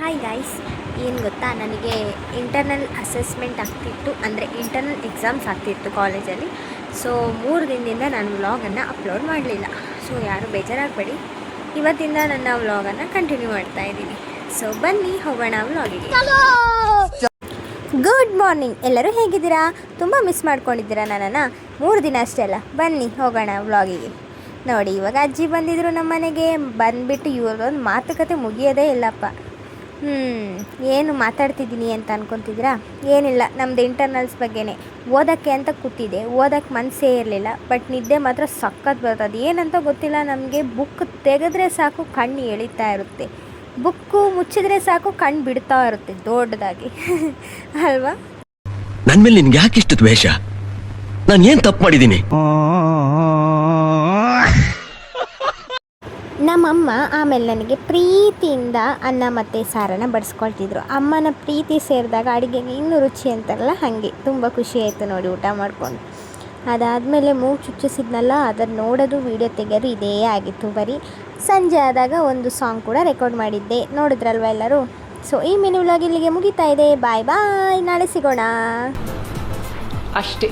Hi guys, ಏನು ಗೊತ್ತಾ, ನನಗೆ ಇಂಟರ್ನಲ್ ಅಸೆಸ್ಮೆಂಟ್ ಆಗ್ತಿತ್ತು, ಅಂದರೆ ಇಂಟರ್ನಲ್ ಎಕ್ಸಾಮ್ಸ್ ಆಗ್ತಿತ್ತು ಕಾಲೇಜಲ್ಲಿ. ಸೊ 3 ದಿನದಿಂದ ನಾನು ವ್ಲಾಗನ್ನು ಅಪ್ಲೋಡ್ ಮಾಡಲಿಲ್ಲ. ಸೊ ಯಾರು ಬೇಜಾರಾಗಬೇಡಿ, ಇವತ್ತಿಂದ ನನ್ನ ವ್ಲಾಗನ್ನು ಕಂಟಿನ್ಯೂ ಮಾಡ್ತಾ ಇದ್ದೀನಿ. ಸೊ ಬನ್ನಿ ಹೋಗೋಣ ವ್ಲಾಗಿಗೆ. ಗುಡ್ ಮಾರ್ನಿಂಗ್, ಎಲ್ಲರೂ ಹೇಗಿದ್ದೀರಾ? ತುಂಬ ಮಿಸ್ ಮಾಡ್ಕೊಂಡಿದ್ದೀರಾ ನನ್ನನ್ನು. 3 ದಿನ ಅಷ್ಟೇ ಅಲ್ಲ, ಬನ್ನಿ ಹೋಗೋಣ ವ್ಲಾಗಿಗೆ. ನೋಡಿ, ಇವಾಗ ಅಜ್ಜಿ ಬಂದಿದ್ರು ನಮ್ಮ ಮನೆಗೆ. ಬಂದುಬಿಟ್ಟು ಇವ್ರದೊಂದು ಮಾತುಕತೆ ಮುಗಿಯೋದೇ ಇಲ್ಲಪ್ಪ. ಏನು ಮಾತಾಡ್ತಿದ್ದೀನಿ ಅಂತ ಅನ್ಕೊತಿದ್ದೀರಾ? ಏನಿಲ್ಲ, ನಮ್ಮದು ಇಂಟರ್ನಲ್ಸ್ ಬಗ್ಗೆನೇ. ಓದೋಕ್ಕೆ ಅಂತ ಕೂತಿದ್ದೆ, ಓದೋಕ್ಕೆ ಮನಸ್ಸೇ ಇರಲಿಲ್ಲ. ಬಟ್ ನಿದ್ದೆ ಮಾತ್ರ ಸಖತ್ ಬರ್ತದೆ. ಏನಂತ ಗೊತ್ತಿಲ್ಲ, ನಮಗೆ ಬುಕ್ ತೆಗೆದ್ರೆ ಸಾಕು ಕಣ್ಣು ಎಳಿತಾ ಇರುತ್ತೆ, ಬುಕ್ಕು ಮುಚ್ಚಿದ್ರೆ ಸಾಕು ಕಣ್ಣು ಬಿಡ್ತಾ ಇರುತ್ತೆ ದೊಡ್ಡದಾಗಿ. ಅಲ್ವಾ? ನನ್ನ ಮೇಲೆ ನಿನ್ಗೆ ಯಾಕೆ ಇಷ್ಟು ದ್ವೇಷ? ನಾನು ಏನು ತಪ್ಪು ಮಾಡಿದ್ದೀನಿ? ನಮ್ಮಮ್ಮ ಆಮೇಲೆ ನನಗೆ ಪ್ರೀತಿಯಿಂದ ಅನ್ನ ಮತ್ತು ಸಾರನ್ನು ಬಡಿಸ್ಕೊಳ್ತಿದ್ರು. ಅಮ್ಮನ ಪ್ರೀತಿ ಸೇರಿದಾಗ ಅಡುಗೆಗೆ ಇನ್ನೂ ರುಚಿ ಅಂತಾರಲ್ಲ, ಹಾಗೆ ತುಂಬ ಖುಷಿ ಆಯಿತು ನೋಡಿ ಊಟ ಮಾಡಿಕೊಂಡು. ಅದಾದಮೇಲೆ ಮೂಗು ಚುಚ್ಚಿಸಿದ್ನಲ್ಲ, ಅದನ್ನು ನೋಡೋದು ವೀಡಿಯೋ ತೆಗೆಯೋದು ಇದೇ ಆಗಿತ್ತು ಬರೀ. ಸಂಜೆ ಆದಾಗ ಒಂದು ಸಾಂಗ್ ಕೂಡ ರೆಕಾರ್ಡ್ ಮಾಡಿದ್ದೆ, ನೋಡಿದ್ರಲ್ವ ಎಲ್ಲರೂ. ಸೊ ಈ ಮಿನಿ ವ್ಲಾಗ್ ಇಲ್ಲಿಗೆ ಮುಗಿತಾ ಇದೆ. ಬಾಯ್ ಬಾಯ್, ನಾಳೆ ಸಿಗೋಣ ಅಷ್ಟೇ.